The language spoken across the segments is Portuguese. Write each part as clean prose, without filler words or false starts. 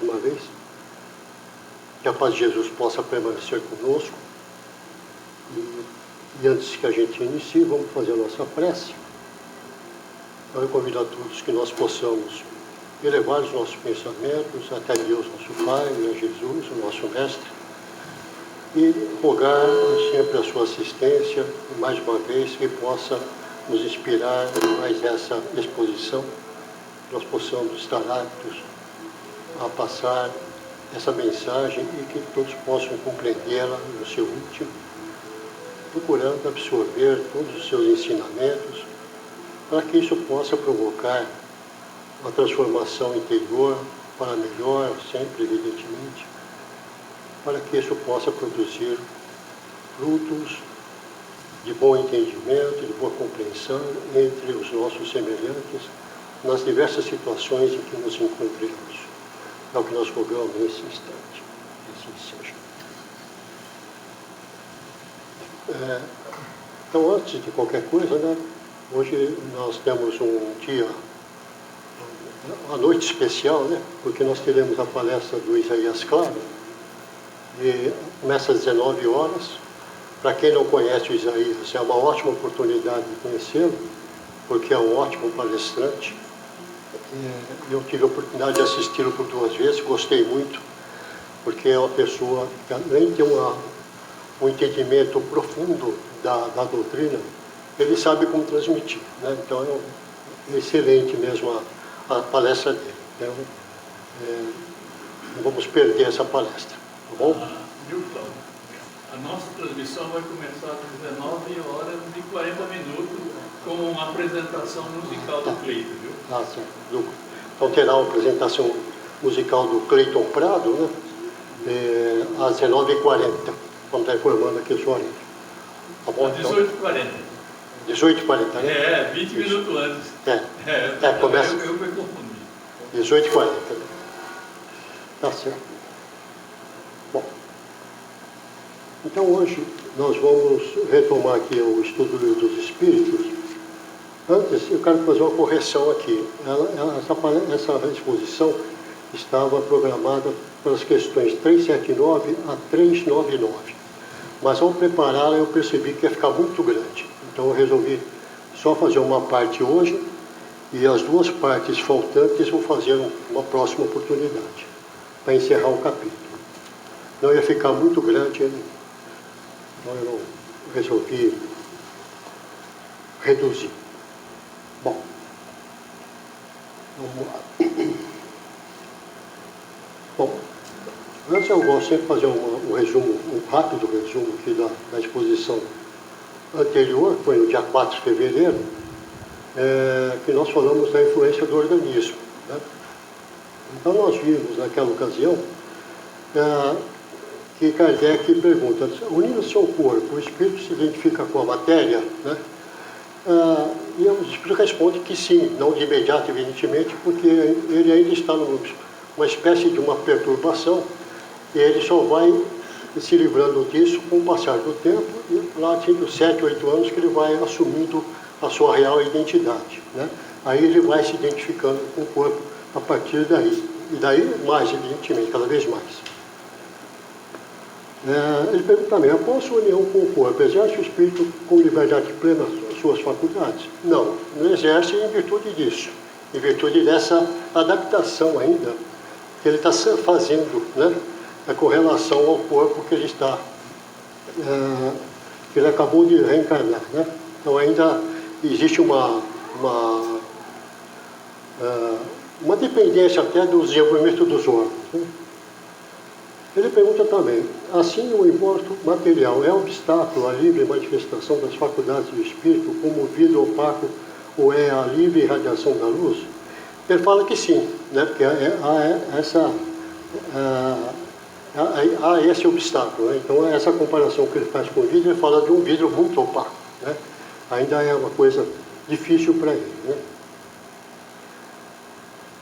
uma vez. Que a paz de Jesus possa permanecer conosco. E antes que a gente inicie, vamos fazer a nossa prece. Então, eu convido a todos que nós possamos elevar os nossos pensamentos até Deus, nosso Pai, e a Jesus, o nosso Mestre, e rogar sempre a sua assistência, e mais uma vez, que possa nos inspirar mais essa exposição, que nós possamos estar aptos a passar essa mensagem e que todos possam compreendê-la no seu último, procurando absorver todos os seus ensinamentos, para que isso possa provocar uma transformação interior para melhor, sempre, evidentemente, para que isso possa produzir frutos de bom entendimento, de boa compreensão entre os nossos semelhantes nas diversas situações em que nos encontramos. É o que nós rogamos nesse instante. Assim seja. Então, antes de qualquer coisa, né, hoje nós temos um dia, uma noite especial, né, porque nós teremos a palestra do Isaías Claro, e começa às 19 horas. Para quem não conhece o Isaías, é uma ótima oportunidade de conhecê-lo, porque é um ótimo palestrante. Eu tive a oportunidade de assisti-lo por 2 vezes, gostei muito, porque é uma pessoa que, além de ter um entendimento profundo da doutrina, ele sabe como transmitir, né? Então é excelente mesmo a palestra dele. Então, não vamos perder essa palestra, tá bom? Milton, a nossa transmissão vai começar às 19 horas e 40 minutos com uma apresentação musical do Cleiton, viu? Ah, certo. Então terá uma apresentação musical do Cleiton Prado, né? Às 19h40. Vamos estar informando aqui o horário. Tá bom? Às 18h40. 18h40, né? 20 minutos antes. Começa. Eu me confundi. 18h40. Né? Tá certo. Bom. Então hoje nós vamos retomar aqui o estudo do Livro dos Espíritos. Antes, eu quero fazer uma correção aqui. Essa exposição estava programada para as questões 379 a 399. Mas ao prepará-la eu percebi que ia ficar muito grande. Então eu resolvi só fazer uma parte hoje e as 2 partes faltantes vou fazer uma próxima oportunidade para encerrar o capítulo. Não ia ficar muito grande, então eu resolvi reduzir. Bom, vamos lá. Bom, antes eu gosto sempre de fazer um resumo, um rápido resumo aqui da exposição anterior, foi no dia 4 de fevereiro, que nós falamos da influência do organismo, né? Então nós vimos naquela ocasião que Kardec pergunta, unindo seu corpo, o espírito se identifica com a matéria, né? E o espírito responde que sim, não de imediato, evidentemente, porque ele ainda está numa espécie de uma perturbação, e ele só vai se livrando disso com o passar do tempo, e lá dos 7, 8 anos que ele vai assumindo a sua real identidade, né? Aí ele vai se identificando com o corpo a partir daí, e daí mais, evidentemente, cada vez mais. Ele pergunta também, após sua união com o corpo, exerce o espírito com liberdade plena as suas faculdades? Não, não exerce em virtude disso, em virtude dessa adaptação ainda que ele está fazendo, né, com relação ao corpo que ele está, que ele acabou de reencarnar, né? Então ainda existe uma dependência até do desenvolvimento dos órgãos, né? Ele pergunta também, assim o envolto material é obstáculo à livre manifestação das faculdades do espírito, como o vidro opaco ou é a livre irradiação da luz? Ele fala que sim, né? Porque há esse obstáculo, né? Então essa comparação que ele faz com o vidro, ele fala de um vidro muito opaco, né? Ainda é uma coisa difícil para ele, né?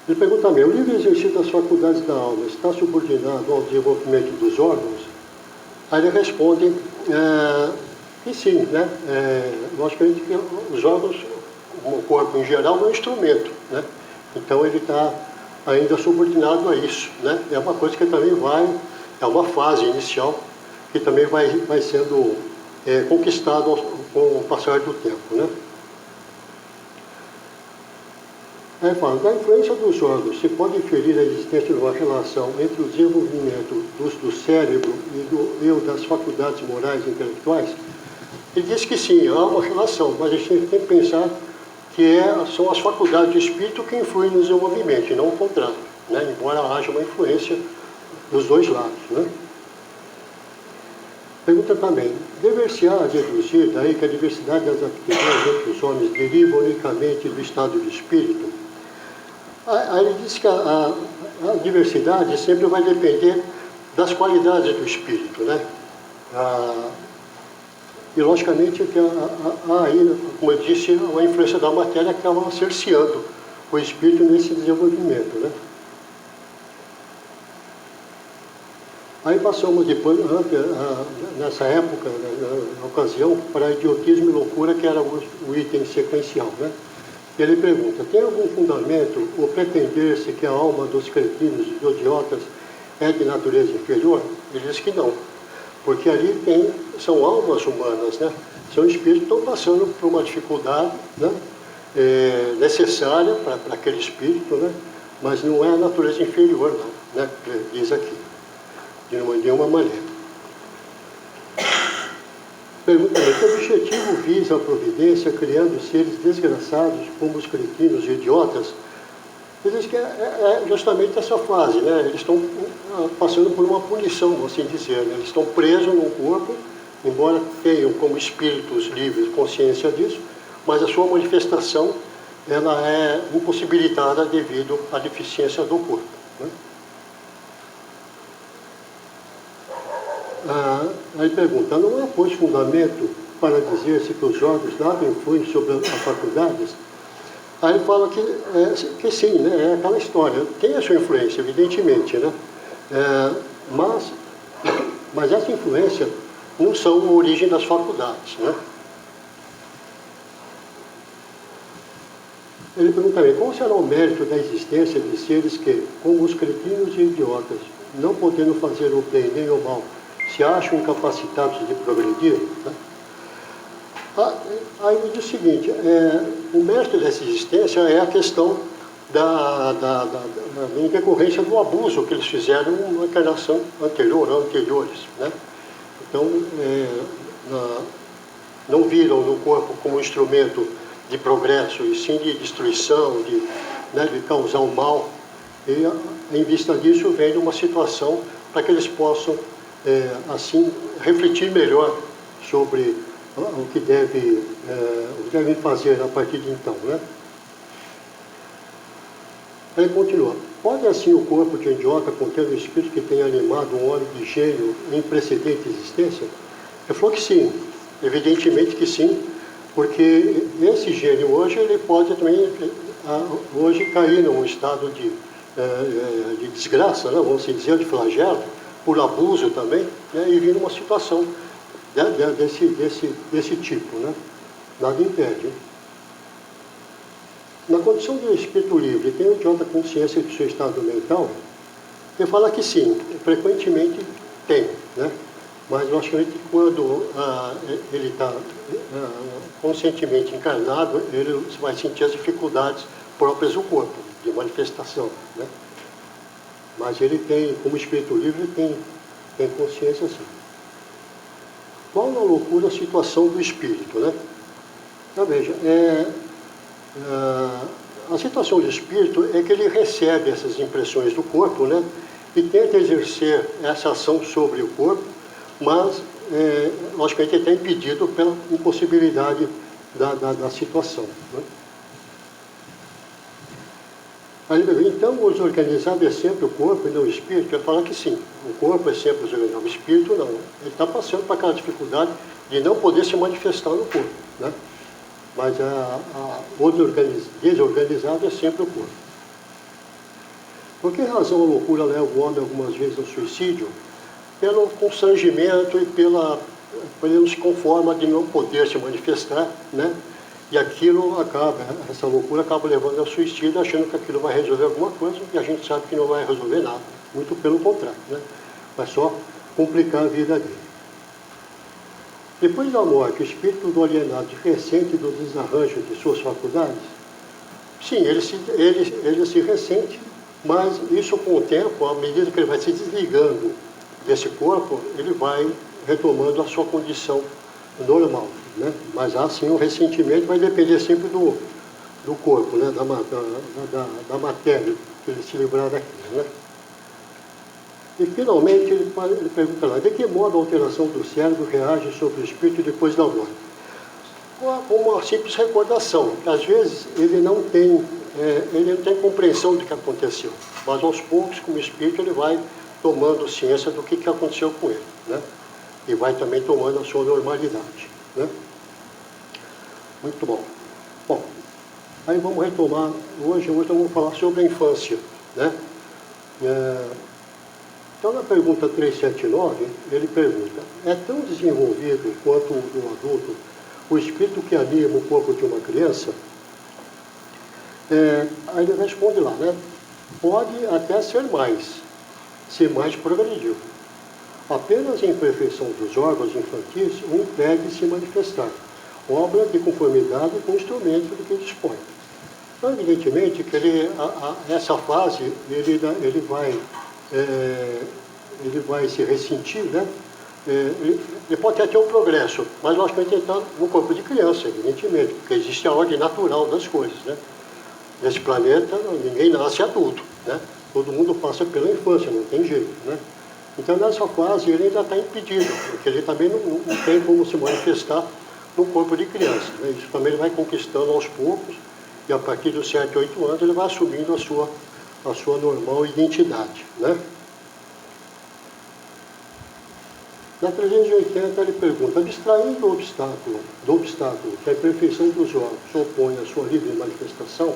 Ele pergunta também, o livre exercício das faculdades da alma está subordinado ao desenvolvimento dos órgãos? Aí ele responde que sim, né? Logicamente que os órgãos, o corpo em geral, é um instrumento, né? Então ele está ainda subordinado a isso, né? É uma coisa que também é uma fase inicial que também vai sendo conquistado com o passar do tempo, né? Aí fala, da influência dos órgãos, se pode inferir a existência de uma relação entre o desenvolvimento do cérebro e das faculdades morais e intelectuais? Ele diz que sim, há uma relação, mas a gente tem que pensar que são as faculdades do espírito que influem no desenvolvimento, e não o contrário, né? Embora haja uma influência dos dois lados, né? Pergunta também, dever-se-á deduzir daí que a diversidade das aptidões entre os homens deriva unicamente do estado de espírito? Aí ele diz que a diversidade sempre vai depender das qualidades do espírito, né? E, logicamente, que há aí, como eu disse, uma influência da matéria que acaba cerceando o espírito nesse desenvolvimento, né? Aí passamos depois, nessa época, na ocasião, para idiotismo e loucura, que era o item sequencial, né? Ele pergunta, tem algum fundamento o pretender-se que a alma dos cretinos e dos idiotas é de natureza inferior? Ele diz que não, porque ali são almas humanas, né? São espíritos que estão passando por uma dificuldade, né? Necessária para aquele espírito, né? Mas não é a natureza inferior, não, né? Diz aqui, de nenhuma maneira. Pergunta, que objetivo visa a providência criando seres desgraçados como os cretinos e idiotas? Ele diz que é justamente essa fase, né? Eles estão passando por uma punição, vamos assim dizer, né? Eles estão presos num corpo, embora tenham como espíritos livres consciência disso, mas a sua manifestação ela é impossibilitada devido à deficiência do corpo, né? Aí pergunta, não há, pois, fundamento para dizer-se que os órgãos nada influem sobre as faculdades? Aí ele fala que sim, né? É aquela história, tem a sua influência, evidentemente, né? Mas essa influência não são a origem das faculdades, né? Ele pergunta também, qual será o mérito da existência de seres que, como os cretinos e idiotas, não podendo fazer o bem nem o mal, se acham incapacitados de progredir, né? Aí ele diz o seguinte, o mérito dessa existência é a questão da decorrência do abuso que eles fizeram na encarnação anterior, anteriores, né? Então, não viram no corpo como instrumento de progresso, e sim de destruição, de causar o mal, e em vista disso vem uma situação para que eles possam assim, refletir melhor sobre o que devem fazer a partir de então, né? Aí continua. Pode assim o corpo de um idiota conter um espírito que tenha animado um óleo de gênio em precedente existência? Ele falou que sim, evidentemente que sim, porque esse gênio hoje, ele pode também hoje cair num estado de desgraça, né? Vamos dizer, de flagelo, por abuso também, né? E vir uma situação desse tipo, né? Nada impede, hein? Na condição de espírito livre, tem o idiota consciência do seu estado mental? Ele fala que sim, frequentemente tem, né? Mas logicamente quando ele está conscientemente encarnado, ele vai sentir as dificuldades próprias do corpo, de manifestação, né? Mas ele tem, como espírito livre, tem consciência sim. Qual na loucura a situação do espírito, né? Então veja, a situação do espírito é que ele recebe essas impressões do corpo, né? E tenta exercer essa ação sobre o corpo, mas logicamente ele está impedido pela impossibilidade da situação, né? Então, o desorganizado é sempre o corpo e não o espírito? Ele fala que sim, o corpo é sempre o desorganizado, o espírito não. Ele está passando por aquela dificuldade de não poder se manifestar no corpo, né? Mas o desorganizado é sempre o corpo. Por que razão a loucura leva o homem algumas vezes ao suicídio? Pelo constrangimento e ele não se conforma de não poder se manifestar, né? E aquilo acaba, essa loucura acaba levando ao suicídio, achando que aquilo vai resolver alguma coisa, e a gente sabe que não vai resolver nada. Muito pelo contrário, né? Vai só complicar a vida dele. Depois da morte, o espírito do alienado ressente do desarranjo de suas faculdades? Sim, ele se ressente, mas isso com o tempo, à medida que ele vai se desligando desse corpo, ele vai retomando a sua condição normal, né? Mas há sim um ressentimento, vai depender sempre do corpo, né? da matéria, que ele se livrar daquilo, né? E finalmente ele pergunta lá, de que modo a alteração do cérebro reage sobre o espírito depois da morte? Com uma simples recordação, que às vezes ele não tem compreensão do que aconteceu, mas aos poucos, como espírito, ele vai tomando ciência do que aconteceu com ele, né? E vai também tomando a sua normalidade, né? Muito bom. Bom, aí vamos retomar, hoje vamos falar sobre a infância, né? Então, na pergunta 379, ele pergunta, é tão desenvolvido quanto o do adulto o espírito que anima o corpo de uma criança? Aí ele responde lá, né? Pode até ser mais progredido. Apenas a imperfeição dos órgãos infantis o impede de se manifestar, obra de conformidade com o instrumento do que dispõe. Então, evidentemente, que essa fase, ele vai se ressentir, né? Ele pode até ter um progresso, mas logicamente ele está no corpo de criança, evidentemente, porque existe a ordem natural das coisas, né? Nesse planeta, ninguém nasce adulto, né? Todo mundo passa pela infância, não tem jeito, né? Então, nessa fase, ele ainda está impedido, porque ele também não tem como se manifestar no corpo de criança, né? Isso também ele vai conquistando aos poucos, e a partir dos 7, 8 anos, ele vai assumindo a sua normal identidade, né? Na 380, ele pergunta, abstraindo do obstáculo que a imperfeição dos órgãos opõe à sua livre manifestação,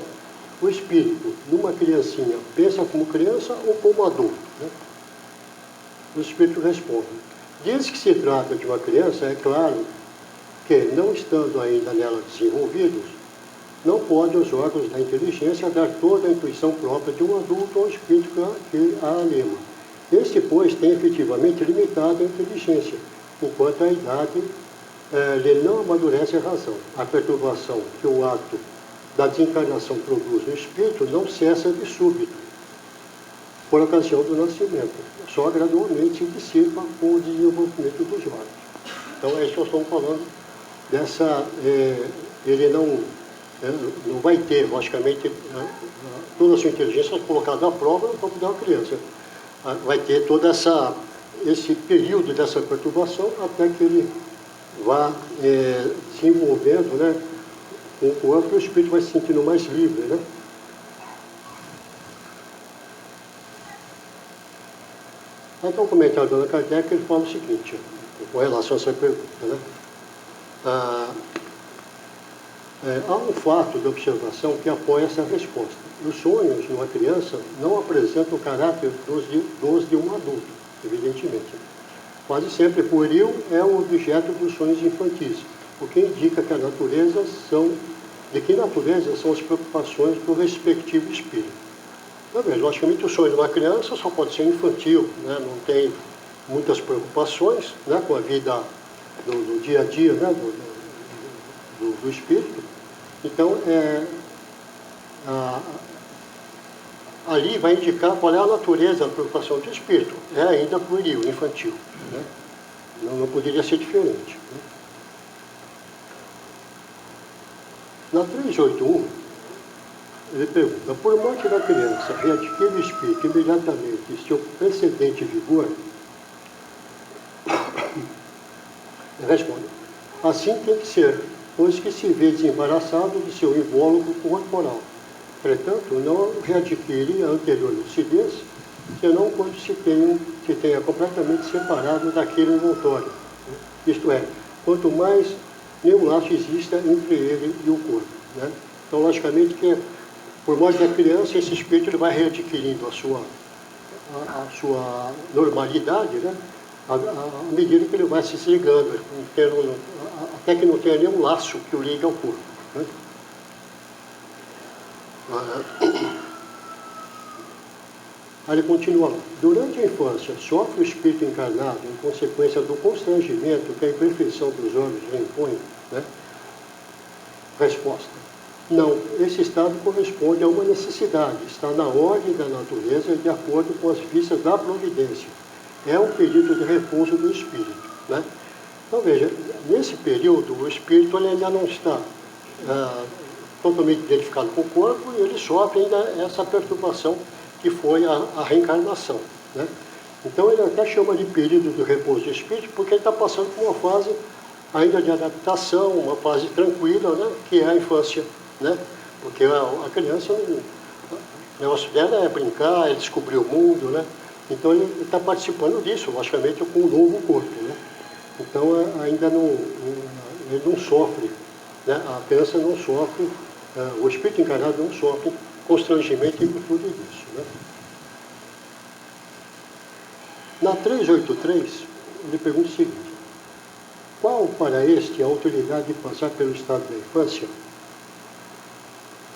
o espírito, numa criancinha, pensa como criança ou como adulto, né? O espírito responde, desde que se trata de uma criança, é claro que, não estando ainda nela desenvolvidos, não podem os órgãos da inteligência dar toda a intuição própria de um adulto ou espírito que a anima. Este, pois, tem efetivamente limitada a inteligência, enquanto a idade lhe não amadurece a razão. A perturbação que o ato da desencarnação produz no espírito não cessa de súbito, por ocasião do nascimento. Só gradualmente se dissipa com o desenvolvimento dos órgãos. Então, é isso que nós estamos falando dessa... ele não vai ter, logicamente, toda a sua inteligência colocada à prova no corpo de uma criança. Vai ter todo esse período dessa perturbação até que ele vá se envolvendo, né, com o corpo, e o espírito vai se sentindo mais livre, né? Então, o comentário da Allan Kardec, ele fala o seguinte, com relação a essa pergunta, né? Há um fato de observação que apoia essa resposta. Os sonhos numa criança não apresentam o caráter dos de um adulto, evidentemente. Quase sempre pueril é o objeto dos sonhos infantis, o que indica que de que natureza são as preocupações do respectivo espírito. Também, logicamente, o sonho de uma criança só pode ser infantil, né? Não tem muitas preocupações, né, com a vida do dia a dia, né, do espírito. Então, ali vai indicar qual é a natureza da preocupação do espírito. É ainda pueril, infantil, né? Não poderia ser diferente, né? Na 381, ele pergunta, por morte da criança, readquire o espírito imediatamente seu precedente vigor? Ele responde, assim tem que ser, pois que se vê desembaraçado de seu invólucro corporal. Entretanto, não readquire a anterior lucidez, senão quando se tenha completamente separado daquele envoltório. Isto é, quanto mais nenhum laço exista entre ele e o corpo, né? Então, logicamente, que por morte da criança, esse espírito ele vai readquirindo a sua normalidade, né? À medida que ele vai se desligando, até que não tenha nenhum laço que o ligue ao corpo, Né? Aí ele continua lá. Durante a infância, sofre o espírito encarnado em consequência do constrangimento que a imperfeição dos olhos lhe impõe? Né? Resposta. Não, esse estado corresponde a uma necessidade, está na ordem da natureza e de acordo com as vistas da providência. É um pedido de repouso do espírito. Né? Então, veja, nesse período, o espírito ele ainda não está totalmente identificado com o corpo e ele sofre ainda essa perturbação que foi a reencarnação. Né? Então, ele até chama de período de repouso do espírito porque ele está passando por uma fase ainda de adaptação, uma fase tranquila, né? Que é a infância. Né? Porque a criança, o negócio dela é brincar, é descobrir o mundo, né? Então ele está participando disso, logicamente, com um novo corpo. Né? Então ainda ele não sofre, né? A criança não sofre, o espírito encarnado não sofre constrangimento em virtude disso. Né? Na 383, ele pergunta o seguinte: qual para este a utilidade de passar pelo estado da infância?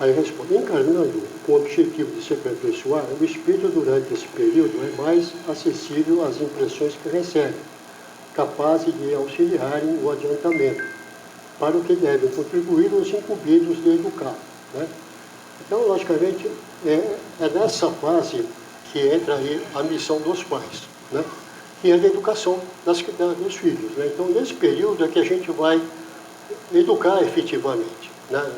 Aí responde: encarnando com o objetivo de se aperfeiçoar, o espírito durante esse período é mais acessível às impressões que recebe, capaz de auxiliarem o adiantamento, para o que devem contribuir os incumbidos de educar. Né? Então, logicamente, é nessa fase que entra aí a missão dos pais, né? Que é da educação dos filhos. Né? Então, nesse período é que a gente vai educar efetivamente. Né?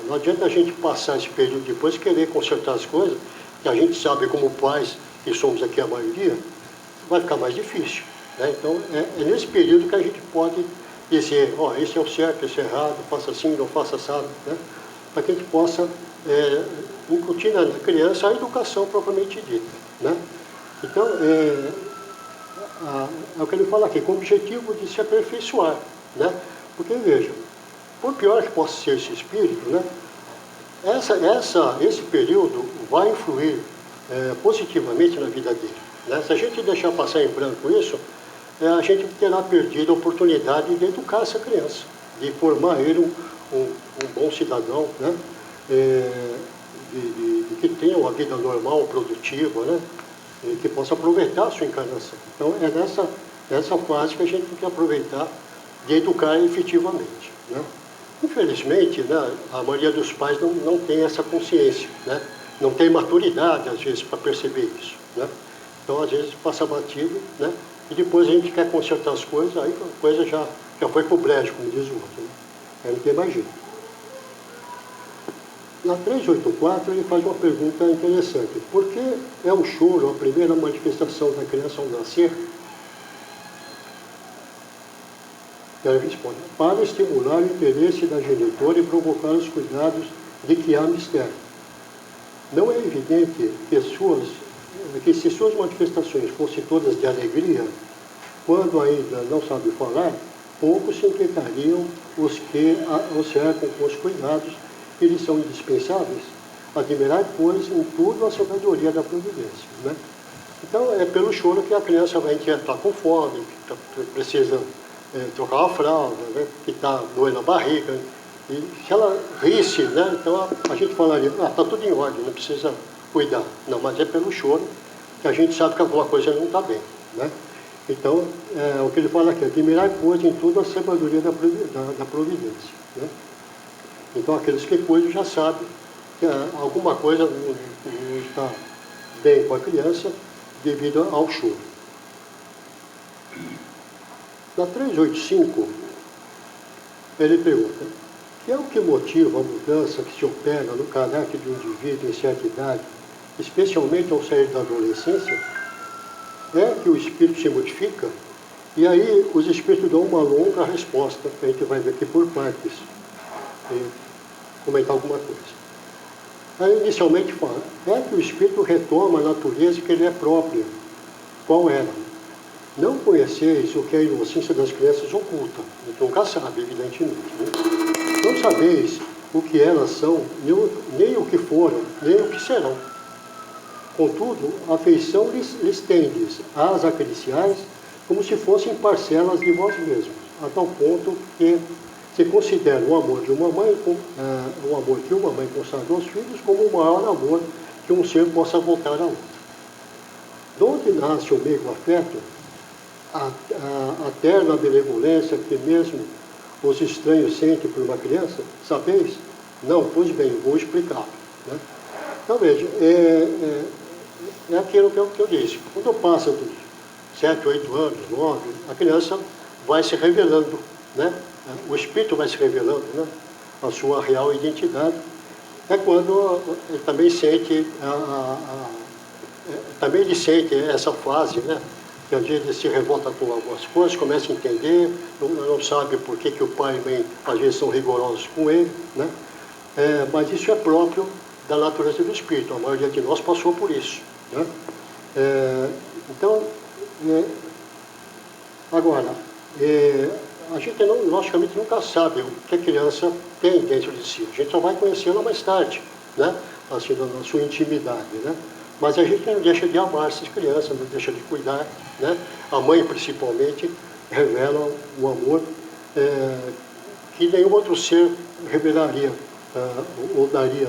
Não adianta a gente passar esse período depois querer consertar as coisas, que a gente sabe como pais, que somos aqui a maioria, vai ficar mais difícil. Né? Então, é nesse período que a gente pode dizer, ó, esse é o certo, esse é errado, faça assim, não faça assado, né? Para que a gente possa incutir na criança a educação propriamente dita. Né? Então, é o que ele fala aqui, com o objetivo de se aperfeiçoar. Né? Porque, veja, por pior que possa ser esse espírito, né, esse período vai influir positivamente na vida dele. Né? Se a gente deixar passar em branco isso, a gente terá perdido a oportunidade de educar essa criança, de formar ele um bom cidadão, né? De que tenha uma vida normal, produtiva, né? E que possa aproveitar a sua encarnação. Então, é nessa fase que a gente tem que aproveitar de educar efetivamente. Né? Infelizmente, né, a maioria dos pais não tem essa consciência, né? Não tem maturidade, às vezes, para perceber isso. Né? Então, às vezes, passa batido, né? E depois a gente quer consertar as coisas, aí a coisa já foi para o brejo, como diz o outro. Né? Aí não tem mais jeito. Na 384, ele faz uma pergunta interessante. Por que é o choro a primeira manifestação da criança ao nascer? Ela responde: para estimular o interesse da genitora e provocar os cuidados de que há mistério. Não é evidente que se suas manifestações fossem todas de alegria, quando ainda não sabe falar, poucos se inquietariam os que o cercam com os cuidados que lhes são indispensáveis. Admirai, pois, em tudo a sabedoria da providência. Né? Então, é pelo choro que a criança vai inquietar com fome, que precisa trocar a fralda, né? Que está doendo a barriga. E se ela risse, né? Então a gente falaria, está tudo em ordem, não precisa cuidar. Não, mas é pelo choro que a gente sabe que alguma coisa não está bem. Né? Então, o que ele fala aqui, admirai, pois, em tudo a sabedoria da providência. Né? Então, aqueles que cuidam já sabem que alguma coisa não está bem com a criança devido ao choro. Na 385, ele pergunta: que é o que motiva a mudança que se opera no caráter de um indivíduo em certa idade, especialmente ao sair da adolescência? É que o espírito se modifica? E aí os espíritos dão uma longa resposta, que a gente vai ver aqui por partes, e comentar alguma coisa. Aí inicialmente fala: é que o espírito retoma a natureza que ele é própria. Qual era? Não conheceis o que a inocência das crianças oculta. A gente nunca sabe, evidentemente. Né? Não sabeis o que elas são, nem o que foram, nem o que serão. Contudo, a afeição lhes tendes às acariciais como se fossem parcelas de vós mesmos, a tal ponto que se considera o amor de uma mãe, o amor que uma mãe consagra aos filhos, como o maior amor que um ser possa voltar a outro. De onde nasce o meigo afeto, a terna benevolência que mesmo os estranhos sentem por uma criança, sabeis? Não, pois bem, vou explicar. Né? Então, veja, é aquilo que eu disse. Quando passa dos 7, 8 anos, 9, a criança vai se revelando, né? O espírito vai se revelando, né? A sua real identidade. É quando ele também sente, também ele sente essa fase, né? Que às vezes ele se revolta com algumas coisas, começa a entender, não sabe por que o pai e mãe às vezes são rigorosos com ele, né? Mas isso é próprio da natureza do espírito, a maioria de nós passou por isso, né? Então, agora, a gente não, logicamente nunca sabe o que a criança tem dentro de si, a gente só vai conhecê-la mais tarde, né? Assim, na sua intimidade, né? Mas a gente não deixa de amar essas crianças, não deixa de cuidar, né? A mãe, principalmente, revela um amor que nenhum outro ser revelaria ou daria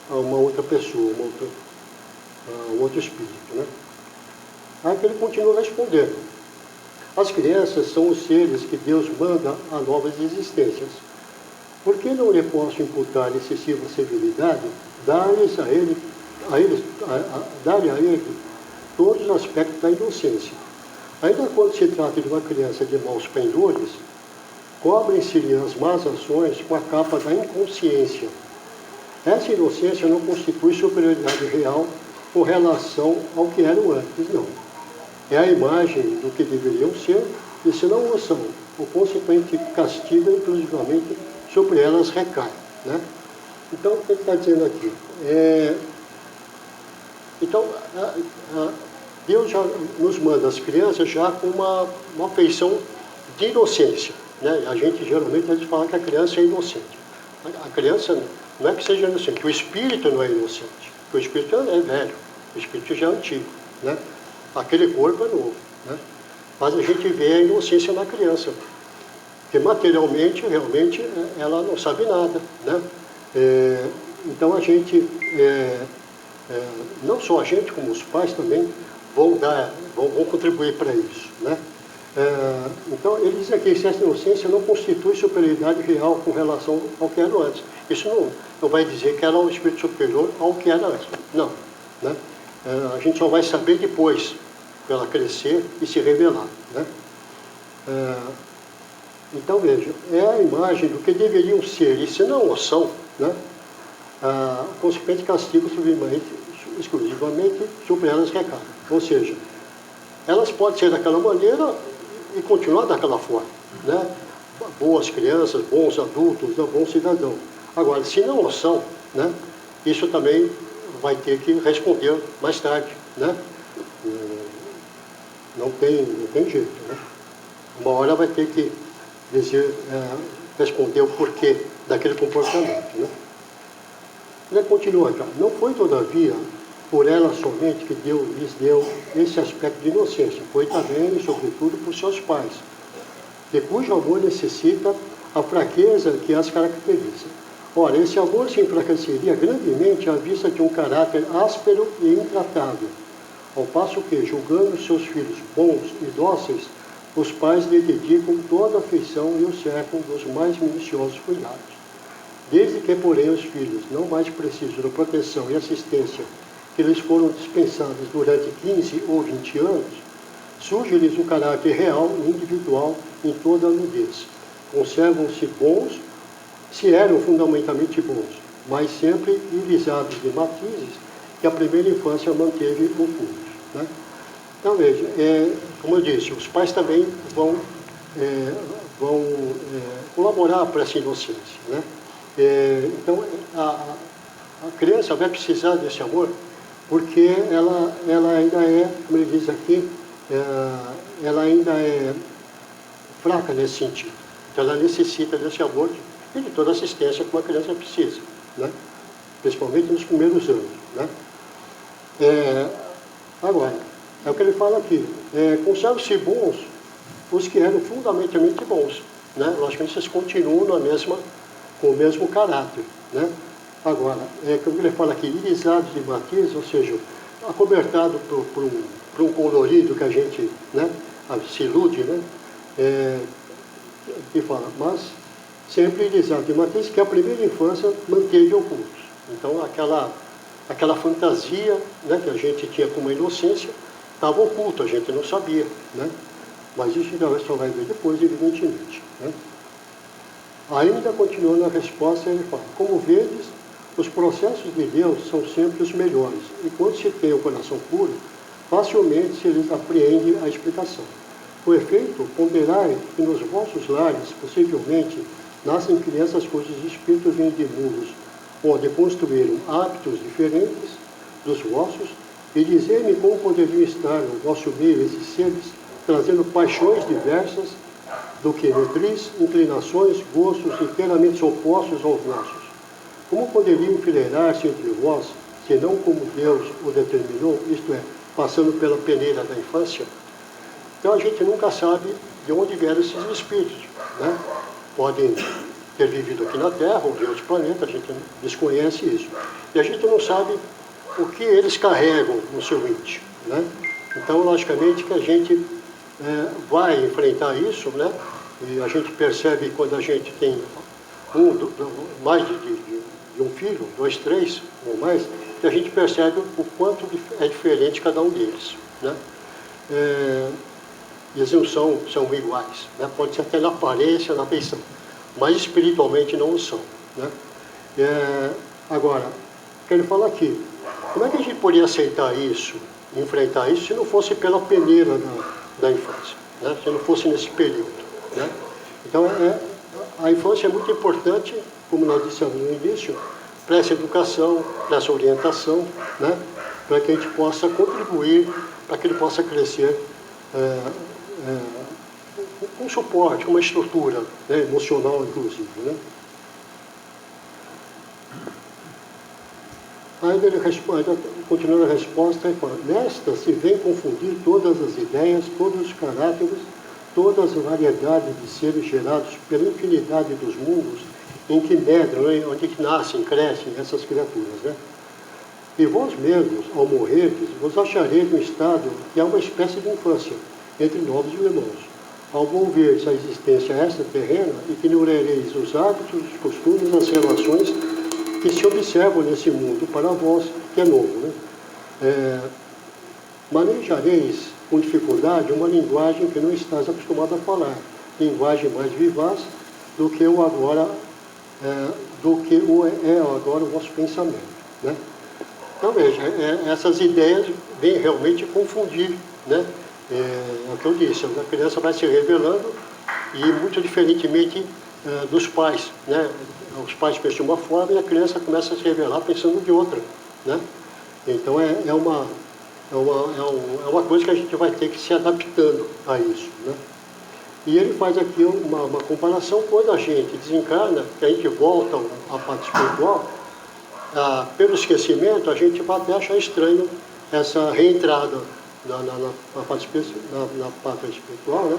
a uma outra pessoa, um outro espírito, né? Aí que ele continua respondendo. As crianças são os seres que Deus manda a novas existências. Por que não lhe posso imputar excessiva severidade, dar-lhes a ele todos os aspectos da inocência? Ainda quando se trata de uma criança de maus pendores, cobrem-se-lhe as más ações com a capa da inconsciência. Essa inocência não constitui superioridade real com relação ao que eram antes, não. É a imagem do que deveriam ser, e se não o são, o consequente castigo inclusivamente sobre elas recai, né? Então, o que ele está dizendo aqui? Então, Deus já nos manda as crianças já com uma feição de inocência, né? A gente geralmente fala que a criança é inocente. A criança não é que seja inocente, o espírito não é inocente, o espírito é velho, o espírito já é antigo, né? Aquele corpo é novo, né? Mas a gente vê a inocência na criança, porque materialmente, realmente, ela não sabe nada, né? Então a gente, não só a gente, como os pais também, vão contribuir para isso, né? Então ele diz aqui que essa inocência não constitui superioridade real com relação ao que era antes. Isso não vai dizer que ela é um espírito superior ao que era antes, não, né? A gente só vai saber depois, para ela crescer e se revelar, né? Então, veja, é a imagem do que deveriam ser, e se não o são, né? O consequente castigo exclusivamente sobre elas recai. Ou seja, elas podem ser daquela maneira e continuar daquela forma, né? Boas crianças, bons adultos, bons cidadãos. Agora, se não o são, né? Isso também vai ter que responder mais tarde, né? Não tem jeito, né? Uma hora vai ter que dizer, responder o porquê daquele comportamento, né? Ele continua aqui. Não foi, todavia, por ela somente que Deus lhes deu esse aspecto de inocência, foi também, e sobretudo, por seus pais, de cujo amor necessita a fraqueza que as caracteriza. Ora, esse amor se enfraqueceria grandemente à vista de um caráter áspero e intratável, ao passo que, julgando seus filhos bons e dóceis, os pais lhe dedicam toda a afeição e o cercam dos mais minuciosos cuidados. Desde que, porém, os filhos não mais precisam da proteção e assistência que lhes foram dispensadas durante 15 ou 20 anos, surge-lhes um caráter real e individual em toda a nudez. Conservam-se bons, se eram fundamentalmente bons, mas sempre irisados de matizes que a primeira infância manteve ocultos, né? Então, veja, como eu disse, os pais também vão colaborar para essa inocência, né? Então, a criança vai precisar desse amor porque ela ainda como ele diz aqui, ela ainda é fraca nesse sentido. Então, ela necessita desse amor e de toda a assistência que uma criança precisa, né? Principalmente nos primeiros anos, né? Agora, é o que ele fala aqui, conservam-se bons os que eram fundamentalmente bons. né? Logicamente, vocês continuam com o mesmo caráter, né? Agora, como ele fala aqui, irisados de matiz, ou seja, acobertado por um colorido que a gente, né, se ilude, né? Que fala, mas sempre irisado de matiz, que a primeira infância manteve ocultos. Então, aquela fantasia, né, que a gente tinha com uma inocência, estava oculta, a gente não sabia, né? Mas isso só vai ver depois, evidentemente, né? Ainda continuando a resposta, ele fala, como vedes, os processos de Deus são sempre os melhores, e quando se tem o coração puro, facilmente se lhes apreende a explicação. Com efeito, ponderai que nos vossos lares, possivelmente, nascem crianças cujos espíritos vêm de mundos onde construíram hábitos diferentes dos vossos, e dizei-me como poderiam estar no vosso meio esses seres, trazendo paixões diversas, do que nutris, inclinações, gostos inteiramente opostos aos nossos. Como poderiam enfileirar-se entre vós, senão como Deus o determinou, isto é, passando pela peneira da infância? Então a gente nunca sabe de onde vieram esses espíritos, né? Podem ter vivido aqui na Terra ou em outros planetas, a gente desconhece isso. E a gente não sabe o que eles carregam no seu íntimo, né? Então, logicamente, que a gente vai enfrentar isso, né? E a gente percebe quando a gente tem mais de um filho, 2, 3 ou mais, que a gente percebe o quanto é diferente cada um deles, né? Eles não são iguais, né? Pode ser até na aparência, na feição, mas espiritualmente não o são, né? Agora, ele fala aqui, como é que a gente poderia aceitar isso, enfrentar isso, se não fosse pela peneira da infância, né? Se não fosse nesse período, né? Então, a infância é muito importante, como nós dissemos no início, para essa educação, para essa orientação, né? Para que a gente possa contribuir, para que ele possa crescer com suporte, com uma estrutura, né, emocional, inclusive, né? Ainda ele responde, continuando a resposta, ele fala, nesta se vem confundir todas as ideias, todos os caráteres, todas as variedades de seres gerados pela infinidade dos mundos em que medram, né, onde nascem, crescem essas criaturas, né? E vós mesmos, ao morrerdes, vos achareis no estado que há uma espécie de infância entre novos irmãos, ao volver-se a existência extraterrena, e que ignorareis os hábitos, os costumes, as relações que se observam nesse mundo para vós, que é novo, né? Manejareis com dificuldade uma linguagem que não estás acostumado a falar, linguagem mais vivaz do que o agora, agora o vosso pensamento, né? Então veja, essas ideias vêm realmente confundir, né? É o que eu disse, a criança vai se revelando e muito diferentemente dos pais, né? Os pais pensam de uma forma e a criança começa a se revelar pensando de outra, né? Então é uma coisa que a gente vai ter que ir se adaptando a isso, né? E ele faz aqui uma comparação, quando a gente desencarna, que a gente volta à parte espiritual, pelo esquecimento, a gente vai até achar estranho essa reentrada na parte espiritual, né?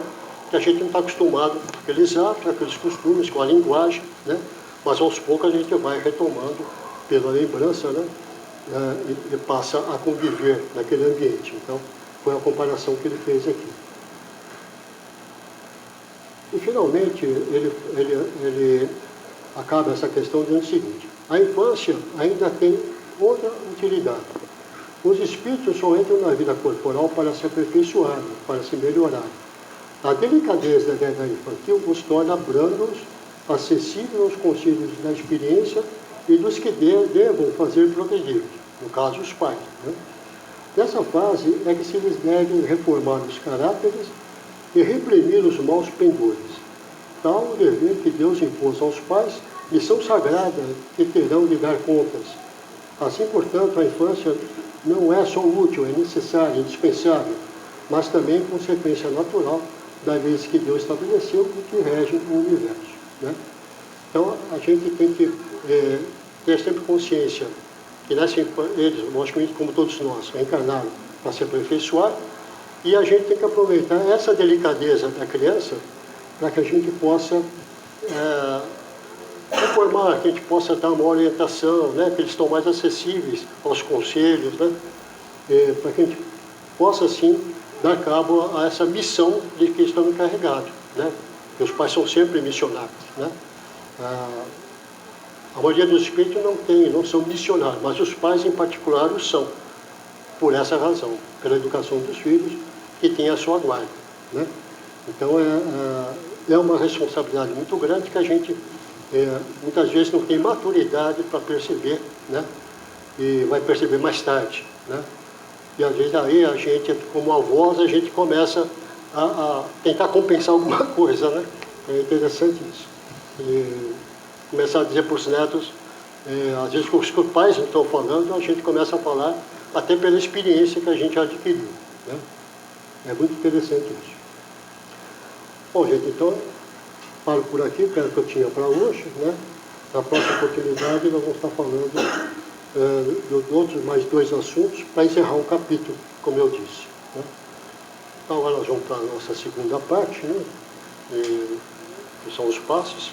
Que a gente não está acostumado com aqueles hábitos, aqueles costumes, com a linguagem, né? Mas aos poucos a gente vai retomando pela lembrança, né? E passa a conviver naquele ambiente. Então, foi a comparação que ele fez aqui. E, finalmente, ele acaba essa questão dizendo o seguinte, a infância ainda tem outra utilidade. Os espíritos só entram na vida corporal para se aperfeiçoar, para se melhorar. A delicadeza da idade infantil os torna brandos, acessíveis aos conselhos da experiência e dos que devam fazer progredir, no caso os pais, né? Nessa fase é que se lhes deve reformar os caráteres e reprimir os maus pendores. Tal o dever que Deus impôs aos pais, missão sagrada que terão de dar contas. Assim, portanto, a infância não é só útil, é necessária, indispensável, mas também consequência natural das leis que Deus estabeleceu e que regem o universo, né? Então, a gente tem que ter sempre consciência que eles, logicamente, como todos nós, reencarnaram para se aperfeiçoar, e a gente tem que aproveitar essa delicadeza da criança para que a gente possa reformar, que a gente possa dar uma orientação, né, que eles estão mais acessíveis aos conselhos, né, para que a gente possa, assim, dar cabo a essa missão de que estão encarregados, né, que os pais são sempre missionários, né. A maioria dos espíritos não são missionários, mas os pais, em particular, o são, por essa razão, pela educação dos filhos, que tem a sua guarda, né. Então, é uma responsabilidade muito grande que a gente, muitas vezes, não tem maturidade para perceber, né, e vai perceber mais tarde, né. E, às vezes, aí a gente, como avós, a gente começa a tentar compensar alguma coisa, né. É interessante isso. E começar a dizer para os netos, às vezes, os que os pais não estão falando, a gente começa a falar até pela experiência que a gente adquiriu, né. É muito interessante isso. Bom, gente, então, paro por aqui, que era o que eu tinha para hoje, né? Na próxima oportunidade, nós vamos estar falando de outros mais 2 assuntos para encerrar um capítulo, como eu disse, né? Então, agora nós vamos para a nossa segunda parte, né? Que são os passos.